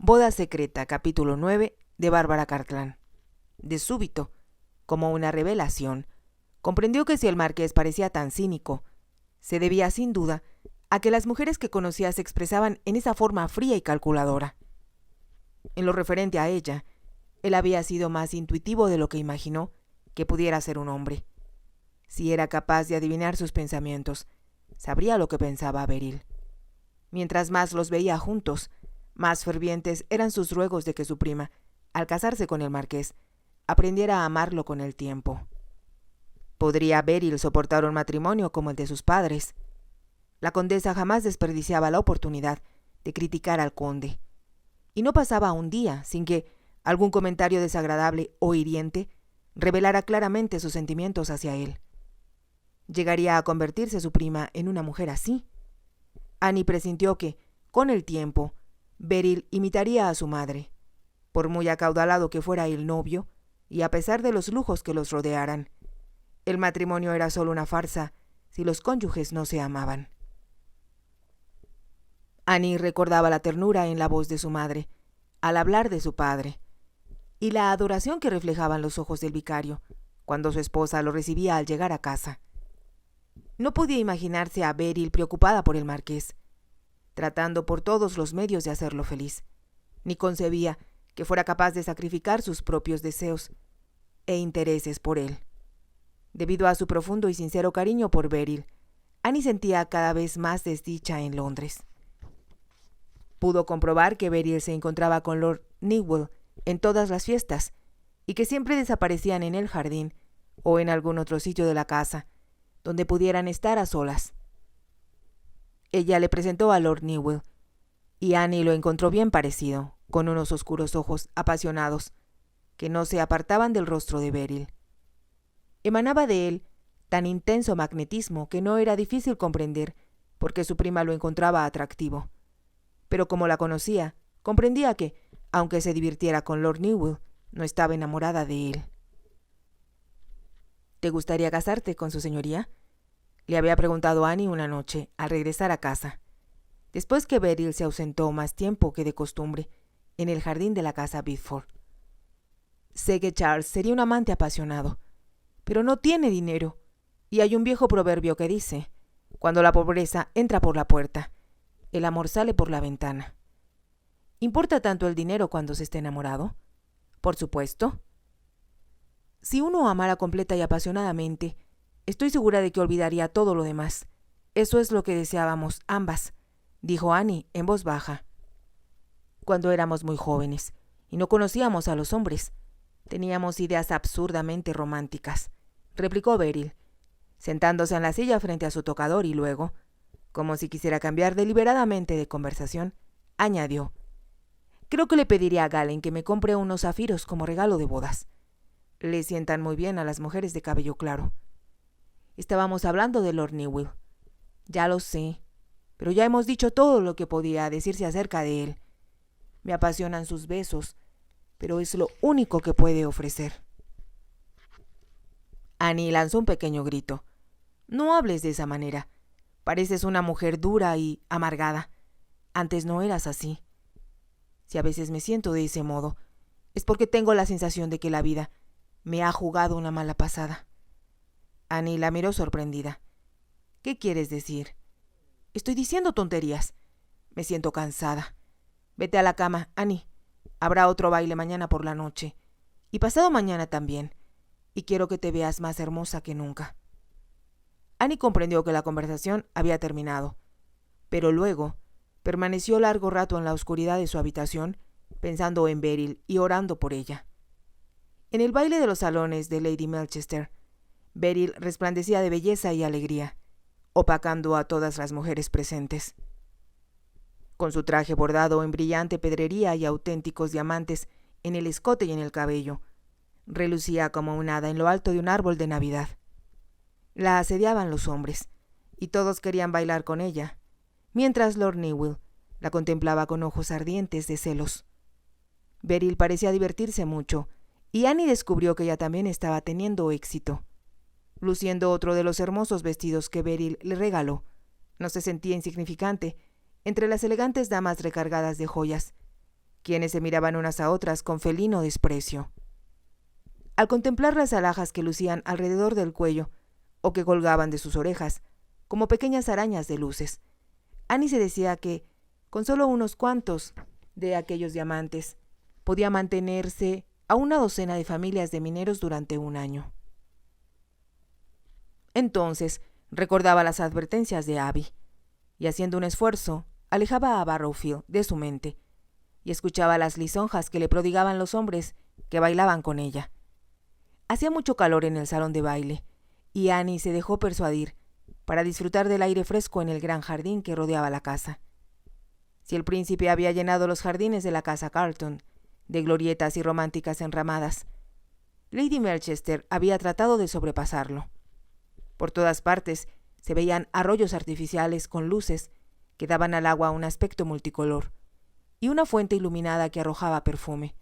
Boda secreta, capítulo 9, de Bárbara Cartland. De súbito, como una revelación, comprendió que si el marqués parecía tan cínico, se debía sin duda a que las mujeres que conocía se expresaban en esa forma fría y calculadora. En lo referente a ella, él había sido más intuitivo de lo que imaginó que pudiera ser un hombre. Si era capaz de adivinar sus pensamientos, sabría lo que pensaba Beryl. Mientras más los veía juntos, más fervientes eran sus ruegos de que su prima, al casarse con el marqués, aprendiera a amarlo con el tiempo. ¿Podría Beryl soportar un matrimonio como el de sus padres? La condesa jamás desperdiciaba la oportunidad de criticar al conde, y no pasaba un día sin que algún comentario desagradable o hiriente revelara claramente sus sentimientos hacia él. ¿Llegaría a convertirse su prima en una mujer así? Annie presintió que, con el tiempo, Beryl imitaría a su madre, por muy acaudalado que fuera el novio, y a pesar de los lujos que los rodearan. El matrimonio era solo una farsa si los cónyuges no se amaban. Annie recordaba la ternura en la voz de su madre, al hablar de su padre, y la adoración que reflejaban los ojos del vicario, cuando su esposa lo recibía al llegar a casa. No podía imaginarse a Beryl preocupada por el marqués, tratando por todos los medios de hacerlo feliz, ni concebía que fuera capaz de sacrificar sus propios deseos e intereses por él. Debido a su profundo y sincero cariño por Beryl, Annie sentía cada vez más desdicha en Londres. Pudo comprobar que Beryl se encontraba con Lord Newell en todas las fiestas y que siempre desaparecían en el jardín o en algún otro sitio de la casa, donde pudieran estar a solas. Ella le presentó a Lord Newell, y Annie lo encontró bien parecido, con unos oscuros ojos apasionados, que no se apartaban del rostro de Beryl. Emanaba de él tan intenso magnetismo que no era difícil comprender por qué su prima lo encontraba atractivo. Pero como la conocía, comprendía que, aunque se divirtiera con Lord Newell, no estaba enamorada de él. ¿Te gustaría casarte con su señoría?, le había preguntado Annie una noche al regresar a casa, después que Beryl se ausentó más tiempo que de costumbre en el jardín de la casa Biddeford. Sé que Charles sería un amante apasionado, pero no tiene dinero, y hay un viejo proverbio que dice: cuando la pobreza entra por la puerta, el amor sale por la ventana. ¿Importa tanto el dinero cuando se esté enamorado? Por supuesto. Si uno amara completa y apasionadamente, estoy segura de que olvidaría todo lo demás. Eso es lo que deseábamos ambas, dijo Annie en voz baja. Cuando éramos muy jóvenes y no conocíamos a los hombres, teníamos ideas absurdamente románticas, replicó Beryl, sentándose en la silla frente a su tocador y luego, como si quisiera cambiar deliberadamente de conversación, añadió: creo que le pediría a Galen que me compre unos zafiros como regalo de bodas. Le sientan muy bien a las mujeres de cabello claro. Estábamos hablando de Lord Newell. Ya lo sé, pero ya hemos dicho todo lo que podía decirse acerca de él. Me apasionan sus besos, pero es lo único que puede ofrecer. Annie lanzó un pequeño grito. No hables de esa manera. Pareces una mujer dura y amargada. Antes no eras así. Si a veces me siento de ese modo, es porque tengo la sensación de que la vida me ha jugado una mala pasada. Annie la miró sorprendida. ¿Qué quieres decir? Estoy diciendo tonterías. Me siento cansada. Vete a la cama, Annie. Habrá otro baile mañana por la noche. Y pasado mañana también. Y quiero que te veas más hermosa que nunca. Annie comprendió que la conversación había terminado. Pero luego permaneció largo rato en la oscuridad de su habitación, pensando en Beryl y orando por ella. En el baile de los salones de Lady Melchester, Beryl resplandecía de belleza y alegría, opacando a todas las mujeres presentes. Con su traje bordado en brillante pedrería y auténticos diamantes en el escote y en el cabello, relucía como un hada en lo alto de un árbol de Navidad. La asediaban los hombres, y todos querían bailar con ella, mientras Lord Newell la contemplaba con ojos ardientes de celos. Beryl parecía divertirse mucho, y Annie descubrió que ella también estaba teniendo éxito. Luciendo otro de los hermosos vestidos que Beryl le regaló, no se sentía insignificante entre las elegantes damas recargadas de joyas quienes se miraban unas a otras con felino desprecio. Al contemplar las alhajas que lucían alrededor del cuello o que colgaban de sus orejas, como pequeñas arañas de luces, Annie se decía que, con solo unos cuantos de aquellos diamantes, podía mantenerse a una docena de familias de mineros durante un año. Entonces recordaba las advertencias de Abby, y haciendo un esfuerzo, alejaba a Barrowfield de su mente, y escuchaba las lisonjas que le prodigaban los hombres que bailaban con ella. Hacía mucho calor en el salón de baile, y Annie se dejó persuadir para disfrutar del aire fresco en el gran jardín que rodeaba la casa. Si el príncipe había llenado los jardines de la casa Carlton de glorietas y románticas enramadas, Lady Melchester había tratado de sobrepasarlo. Por todas partes se veían arroyos artificiales con luces que daban al agua un aspecto multicolor, y una fuente iluminada que arrojaba perfume.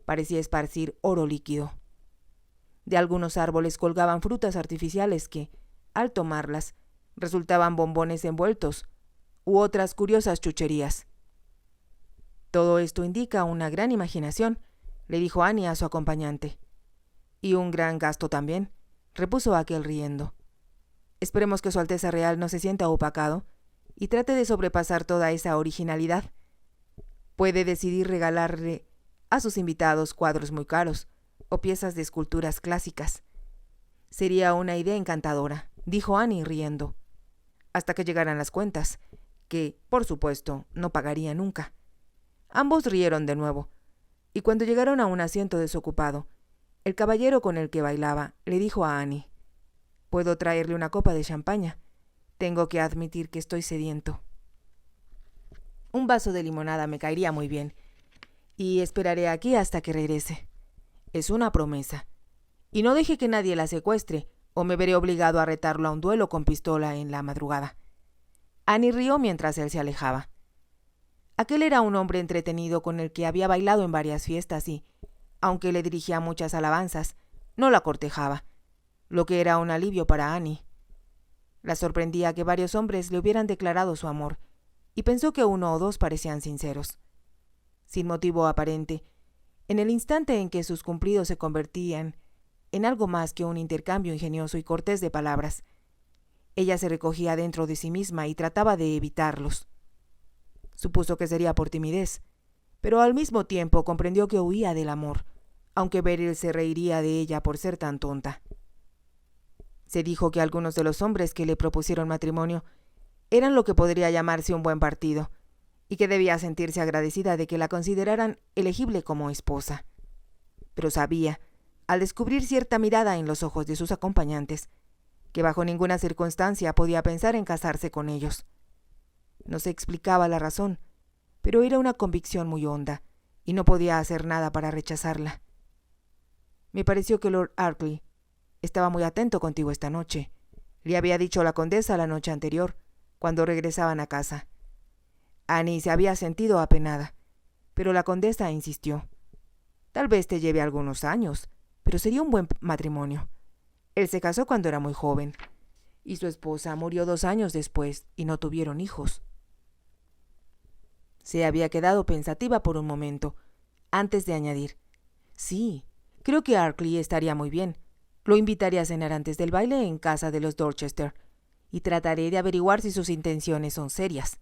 Parecía esparcir oro líquido. De algunos árboles colgaban frutas artificiales que, al tomarlas, resultaban bombones envueltos u otras curiosas chucherías. Todo esto indica una gran imaginación, le dijo Annie a su acompañante. Y un gran gasto también, repuso aquel riendo. Esperemos que Su Alteza Real no se sienta opacado y trate de sobrepasar toda esa originalidad. Puede decidir regalarle a sus invitados cuadros muy caros o piezas de esculturas clásicas. Sería una idea encantadora, dijo Annie riendo, hasta que llegaran las cuentas, que, por supuesto, no pagaría nunca. Ambos rieron de nuevo, y cuando llegaron a un asiento desocupado, el caballero con el que bailaba le dijo a Annie: «¿Puedo traerle una copa de champaña? Tengo que admitir que estoy sediento». «Un vaso de limonada me caería muy bien, y esperaré aquí hasta que regrese. Es una promesa. Y no deje que nadie la secuestre, o me veré obligado a retarlo a un duelo con pistola en la madrugada». Annie rió mientras él se alejaba. Aquel era un hombre entretenido con el que había bailado en varias fiestas y, aunque le dirigía muchas alabanzas, no la cortejaba, lo que era un alivio para Annie. La sorprendía que varios hombres le hubieran declarado su amor, y pensó que uno o dos parecían sinceros. Sin motivo aparente, en el instante en que sus cumplidos se convertían en algo más que un intercambio ingenioso y cortés de palabras, ella se recogía dentro de sí misma y trataba de evitarlos. Supuso que sería por timidez, pero al mismo tiempo comprendió que huía del amor, aunque Beryl se reiría de ella por ser tan tonta. Se dijo que algunos de los hombres que le propusieron matrimonio eran lo que podría llamarse un buen partido, y que debía sentirse agradecida de que la consideraran elegible como esposa. Pero sabía, al descubrir cierta mirada en los ojos de sus acompañantes, que bajo ninguna circunstancia podía pensar en casarse con ellos. No se explicaba la razón, pero era una convicción muy honda, y no podía hacer nada para rechazarla. «Me pareció que Lord Arkley estaba muy atento contigo esta noche», le había dicho la condesa la noche anterior, cuando regresaban a casa. Annie se había sentido apenada, pero la condesa insistió. «Tal vez te lleve algunos años, pero sería un buen matrimonio. Él se casó cuando era muy joven, y su esposa murió 2 años después, y no tuvieron hijos». Se había quedado pensativa por un momento, antes de añadir: «Sí, creo que Arkley estaría muy bien. Lo invitaré a cenar antes del baile en casa de los Dorchester, y trataré de averiguar si sus intenciones son serias».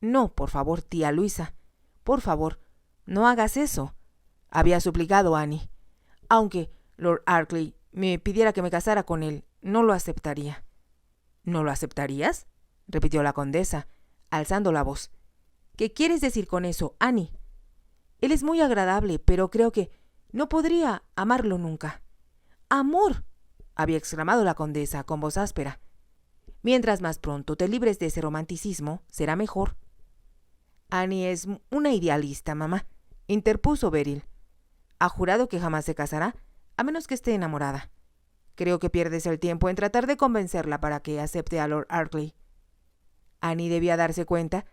«No, por favor, tía Luisa, por favor, no hagas eso», había suplicado Annie. «Aunque Lord Arkley me pidiera que me casara con él, no lo aceptaría». «¿No lo aceptarías?», repitió la condesa, alzando la voz. «¿Qué quieres decir con eso, Annie? Él es muy agradable, pero creo que no podría amarlo nunca». «¡Amor!», había exclamado la condesa con voz áspera. «Mientras más pronto te libres de ese romanticismo, será mejor». «Annie es una idealista, mamá», interpuso Beryl. «Ha jurado que jamás se casará, a menos que esté enamorada. Creo que pierdes el tiempo en tratar de convencerla para que acepte a Lord Arkley». Annie debía darse cuenta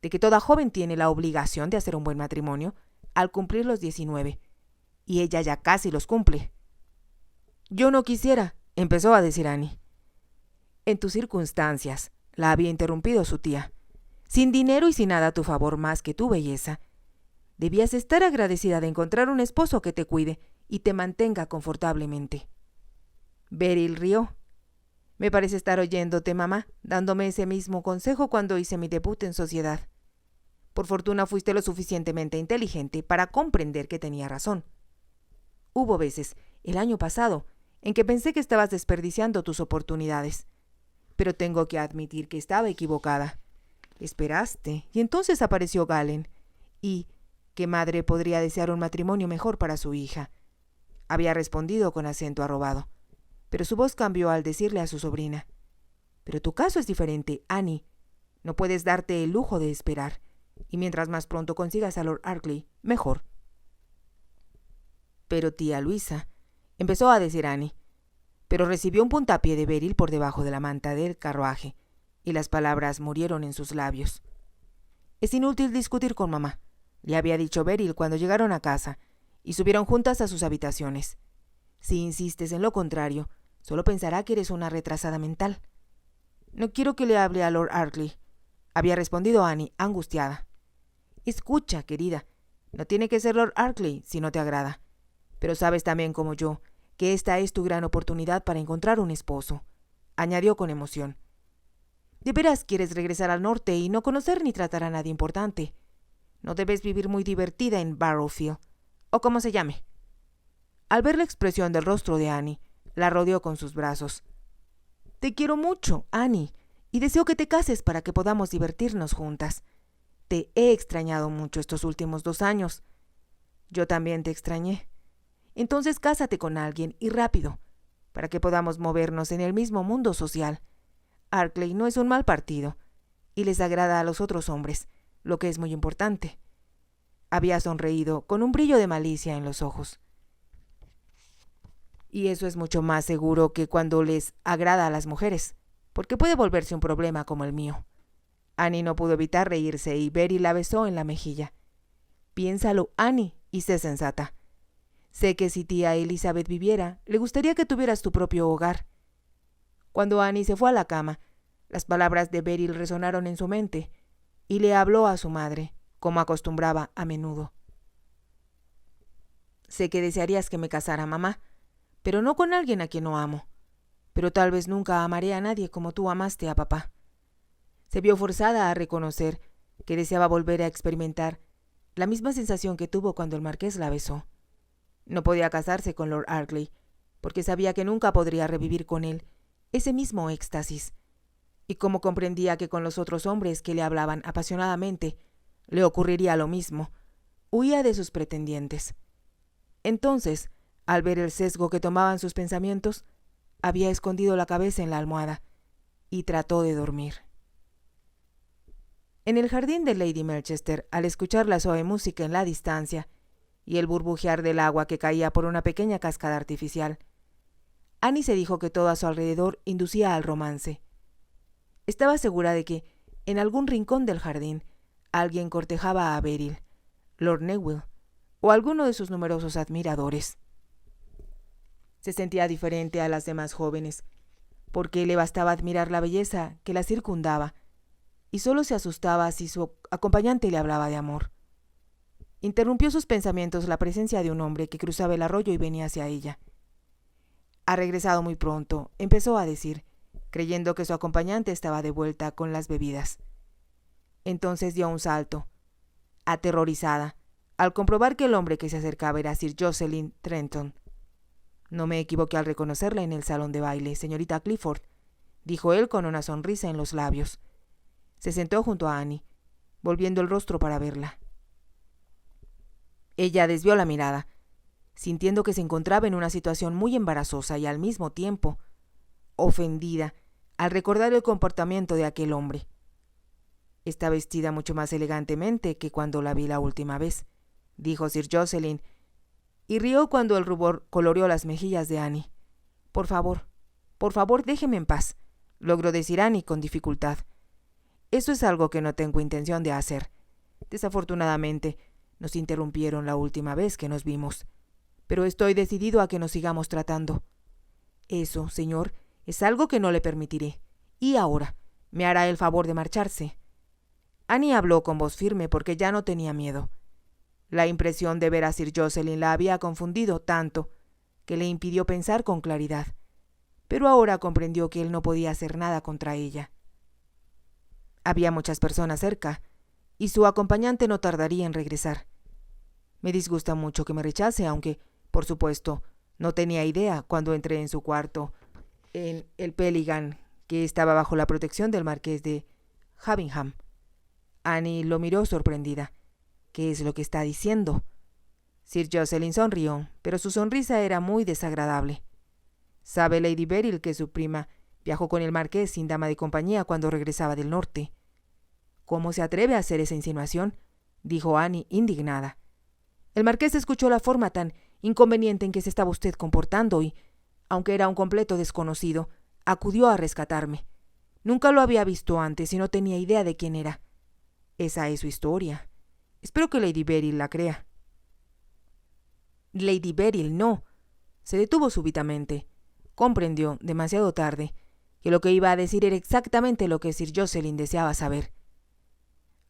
de que toda joven tiene la obligación de hacer un buen matrimonio al cumplir los 19, y ella ya casi los cumple. «Yo no quisiera», empezó a decir Annie. «En tus circunstancias», la había interrumpido su tía, «sin dinero y sin nada a tu favor más que tu belleza, Debías estar agradecida de encontrar un esposo que te cuide y te mantenga confortablemente. Beryl rió. Me parece estar oyéndote, mamá, dándome ese mismo consejo cuando hice mi debut en sociedad. Por fortuna fuiste lo suficientemente inteligente para comprender que tenía razón. Hubo veces, el año pasado, en que pensé que estabas desperdiciando tus oportunidades. Pero tengo que admitir que estaba equivocada. Esperaste, y entonces apareció Galen. Y, ¿qué madre podría desear un matrimonio mejor para su hija? Había respondido con acento arrobado, pero su voz cambió al decirle a su sobrina: pero tu caso es diferente, Annie. No puedes darte el lujo de esperar, y mientras más pronto consigas a Lord Arkley, mejor. Pero tía Luisa, empezó a decir Annie, pero recibió un puntapié de Beryl por debajo de la manta del carruaje, y las palabras murieron en sus labios. Es inútil discutir con mamá, le había dicho Beryl cuando llegaron a casa, y subieron juntas a sus habitaciones. Si insistes en lo contrario, solo pensará que eres una retrasada mental. No quiero que le hable a Lord Arkley, había respondido Annie, angustiada. Escucha, querida, no tiene que ser Lord Arkley si no te agrada. Pero sabes también como yo que esta es tu gran oportunidad para encontrar un esposo, añadió con emoción. ¿De veras quieres regresar al norte y no conocer ni tratar a nadie importante? No debes vivir muy divertida en Barrowfield, o como se llame. Al ver la expresión del rostro de Annie, la rodeó con sus brazos. Te quiero mucho, Annie, y deseo que te cases para que podamos divertirnos juntas. Te he extrañado mucho estos últimos 2 años. Yo también te extrañé. Entonces cásate con alguien, y rápido, para que podamos movernos en el mismo mundo social. Arkley no es un mal partido, y les agrada a los otros hombres, lo que es muy importante. Había sonreído con un brillo de malicia en los ojos. Y eso es mucho más seguro que cuando les agrada a las mujeres, porque puede volverse un problema como el mío. Annie no pudo evitar reírse y Beryl la besó en la mejilla. Piénsalo, Annie, y sé sensata. Sé que si tía Elizabeth viviera, le gustaría que tuvieras tu propio hogar. Cuando Annie se fue a la cama, las palabras de Beryl resonaron en su mente, y le habló a su madre, como acostumbraba a menudo. Sé que desearías que me casara, mamá, pero no con alguien a quien no amo. Pero tal vez nunca amaré a nadie como tú amaste a papá. Se vio forzada a reconocer que deseaba volver a experimentar la misma sensación que tuvo cuando el marqués la besó. No podía casarse con Lord Arkley, porque sabía que nunca podría revivir con él ese mismo éxtasis, y como comprendía que con los otros hombres que le hablaban apasionadamente le ocurriría lo mismo, huía de sus pretendientes. Entonces, al ver el sesgo que tomaban sus pensamientos, había escondido la cabeza en la almohada y trató de dormir. En el jardín de Lady Melchester, al escuchar la suave música en la distancia y el burbujear del agua que caía por una pequeña cascada artificial, Annie se dijo que todo a su alrededor inducía al romance. Estaba segura de que, en algún rincón del jardín, alguien cortejaba a Beryl, Lord Neville, o alguno de sus numerosos admiradores. Se sentía diferente a las demás jóvenes, porque le bastaba admirar la belleza que la circundaba, y solo se asustaba si su acompañante le hablaba de amor. Interrumpió sus pensamientos la presencia de un hombre que cruzaba el arroyo y venía hacia ella. Ha regresado muy pronto, empezó a decir, creyendo que su acompañante estaba de vuelta con las bebidas. Entonces dio un salto, aterrorizada, al comprobar que el hombre que se acercaba era Sir Jocelyn Trenton. No me equivoqué al reconocerla en el salón de baile, señorita Clifford, dijo él con una sonrisa en los labios. Se sentó junto a Annie, volviendo el rostro para verla. Ella desvió la mirada, sintiendo que se encontraba en una situación muy embarazosa y al mismo tiempo ofendida al recordar el comportamiento de aquel hombre. Está vestida mucho más elegantemente que cuando la vi la última vez, dijo Sir Jocelyn, y rió cuando el rubor coloreó las mejillas de Annie. Por favor, déjeme en paz, logró decir Annie con dificultad. Eso es algo que no tengo intención de hacer. Desafortunadamente, nos interrumpieron la última vez que nos vimos, pero estoy decidido a que nos sigamos tratando. Eso, señor, es algo que no le permitiré. Y ahora, ¿me hará el favor de marcharse? Annie habló con voz firme porque ya no tenía miedo. La impresión de ver a Sir Jocelyn la había confundido tanto que le impidió pensar con claridad, pero ahora comprendió que él no podía hacer nada contra ella. Había muchas personas cerca, y su acompañante no tardaría en regresar. Me disgusta mucho que me rechace, aunque, por supuesto, no tenía idea cuando entré en su cuarto, en el Pelican, que estaba bajo la protección del marqués de Havingham. Annie lo miró sorprendida. ¿Qué es lo que está diciendo? Sir Jocelyn sonrió, pero su sonrisa era muy desagradable. ¿Sabe Lady Beryl que su prima viajó con el marqués sin dama de compañía cuando regresaba del norte? ¿Cómo se atreve a hacer esa insinuación?, dijo Annie, indignada. El marqués escuchó la forma tan inconveniente en que se estaba usted comportando y, aunque era un completo desconocido, acudió a rescatarme. Nunca lo había visto antes y no tenía idea de quién era. Esa es su historia. Espero que Lady Beryl la crea. Lady Beryl no. Se detuvo súbitamente. Comprendió, demasiado tarde, que lo que iba a decir era exactamente lo que Sir Jocelyn deseaba saber.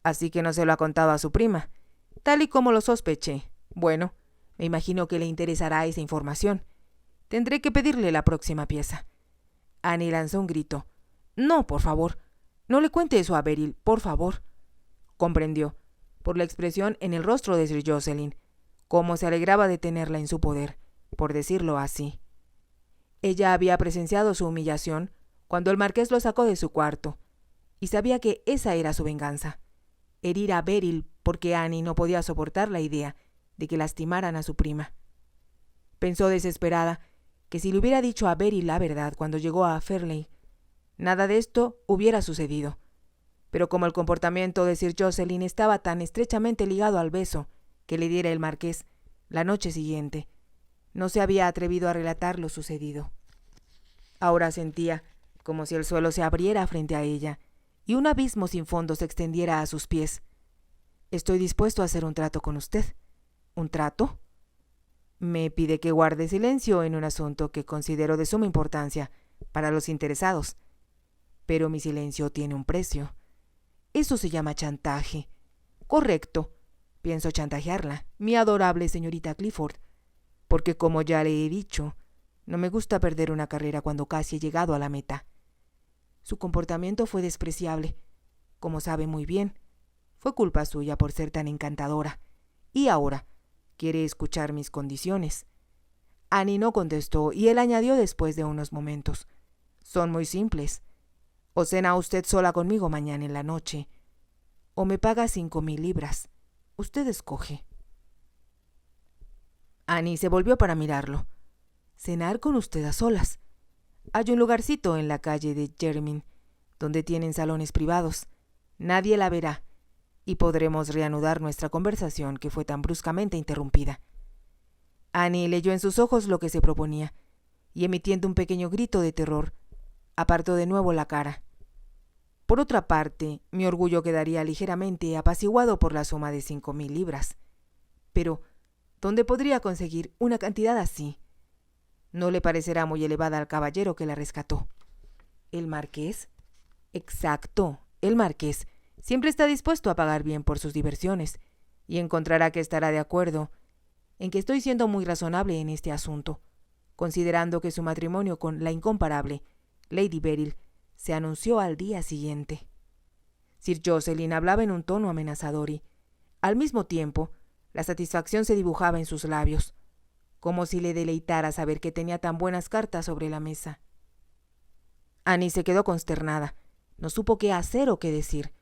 Así que no se lo ha contado a su prima, tal y como lo sospeché. Bueno, me imagino que le interesará esa información. Tendré que pedirle la próxima pieza. Annie lanzó un grito. No, por favor. No le cuente eso a Beryl, por favor. Comprendió, por la expresión en el rostro de Sir Jocelyn, cómo se alegraba de tenerla en su poder, por decirlo así. Ella había presenciado su humillación cuando el marqués lo sacó de su cuarto, y sabía que esa era su venganza. Herir a Beryl porque Annie no podía soportar la idea de que lastimaran a su prima. Pensó desesperada que si le hubiera dicho a Beryl la verdad cuando llegó a Fairley, nada de esto hubiera sucedido. Pero como el comportamiento de Sir Jocelyn estaba tan estrechamente ligado al beso que le diera el marqués la noche siguiente, no se había atrevido a relatar lo sucedido. Ahora sentía como si el suelo se abriera frente a ella y un abismo sin fondo se extendiera a sus pies. Estoy dispuesto a hacer un trato con usted. ¿Un trato? Me pide que guarde silencio en un asunto que considero de suma importancia para los interesados. Pero mi silencio tiene un precio. Eso se llama chantaje. Correcto. Pienso chantajearla, mi adorable señorita Clifford, porque como ya le he dicho, no me gusta perder una carrera cuando casi he llegado a la meta. Su comportamiento fue despreciable, como sabe muy bien. Fue culpa suya por ser tan encantadora. Y ahora quiere escuchar mis condiciones. Annie no contestó y él añadió después de unos momentos. Son muy simples. O cena usted sola conmigo mañana en la noche, o me paga 5,000 libras. Usted escoge. Annie se volvió para mirarlo. Cenar con usted a solas. Hay un lugarcito en la calle de Jermyn, donde tienen salones privados. Nadie la verá, y podremos reanudar nuestra conversación que fue tan bruscamente interrumpida. Annie leyó en sus ojos lo que se proponía, y emitiendo un pequeño grito de terror, apartó de nuevo la cara. Por otra parte, mi orgullo quedaría ligeramente apaciguado por la suma de 5,000 libras. Pero, ¿dónde podría conseguir una cantidad así? No le parecerá muy elevada al caballero que la rescató. ¿El marqués? Exacto, el marqués. Siempre está dispuesto a pagar bien por sus diversiones, y encontrará que estará de acuerdo en que estoy siendo muy razonable en este asunto, considerando que su matrimonio con la incomparable Lady Beryl se anunció al día siguiente. Sir Jocelyn hablaba en un tono amenazador y, al mismo tiempo, la satisfacción se dibujaba en sus labios, como si le deleitara saber que tenía tan buenas cartas sobre la mesa. Annie se quedó consternada, no supo qué hacer o qué decir,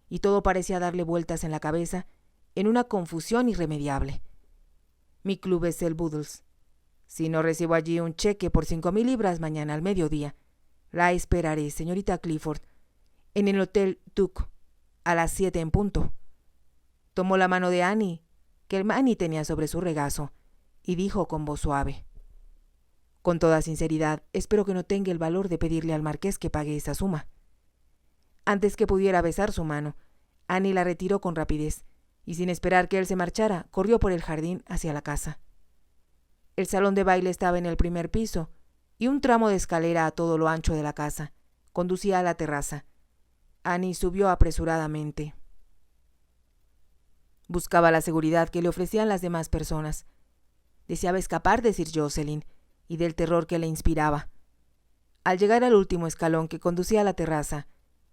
y todo parecía darle vueltas en la cabeza en una confusión irremediable. Mi club es el Boodles. Si no recibo allí un cheque por 5,000 libras mañana al mediodía, la esperaré, señorita Clifford, en el Hotel Duke, a las 7 en punto. Tomó la mano de Annie, que Annie tenía sobre su regazo, y dijo con voz suave: Con toda sinceridad, espero que no tenga el valor de pedirle al marqués que pague esa suma. Antes que pudiera besar su mano, Annie la retiró con rapidez, y sin esperar que él se marchara, corrió por el jardín hacia la casa. El salón de baile estaba en el primer piso, y un tramo de escalera a todo lo ancho de la casa conducía a la terraza. Annie subió apresuradamente. Buscaba la seguridad que le ofrecían las demás personas. Deseaba escapar de Sir Jocelyn y del terror que le inspiraba. Al llegar al último escalón que conducía a la terraza,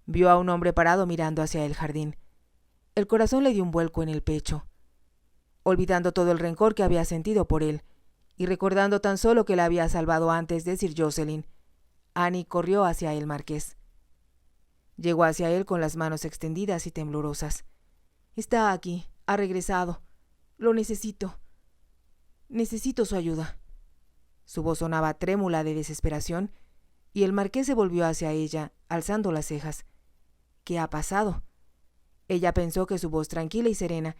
vio a un hombre parado mirando hacia el jardín. El corazón le dio un vuelco en el pecho. Olvidando todo el rencor que había sentido por él, y recordando tan solo que la había salvado antes de Sir Jocelyn, Annie corrió hacia el marqués. Llegó hacia él con las manos extendidas y temblorosas. «Está aquí, ha regresado. Lo necesito. Necesito su ayuda». Su voz sonaba trémula de desesperación, y el marqués se volvió hacia ella, alzando las cejas. «¿Qué ha pasado?». Ella pensó que su voz tranquila y serena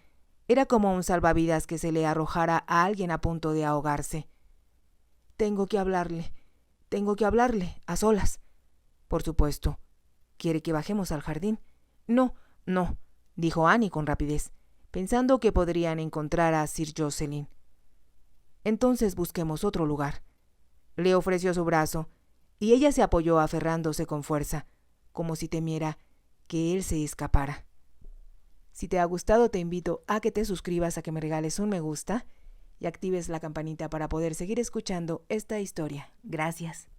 era como un salvavidas que se le arrojara a alguien a punto de ahogarse. Tengo que hablarle, a solas». «Por supuesto. ¿Quiere que bajemos al jardín?». No, dijo Annie con rapidez, pensando que podrían encontrar a Sir Jocelyn. «Entonces busquemos otro lugar». Le ofreció su brazo, y ella se apoyó aferrándose con fuerza, como si temiera que él se escapara. Si te ha gustado, te invito a que te suscribas, a que me regales un me gusta y actives la campanita para poder seguir escuchando esta historia. Gracias.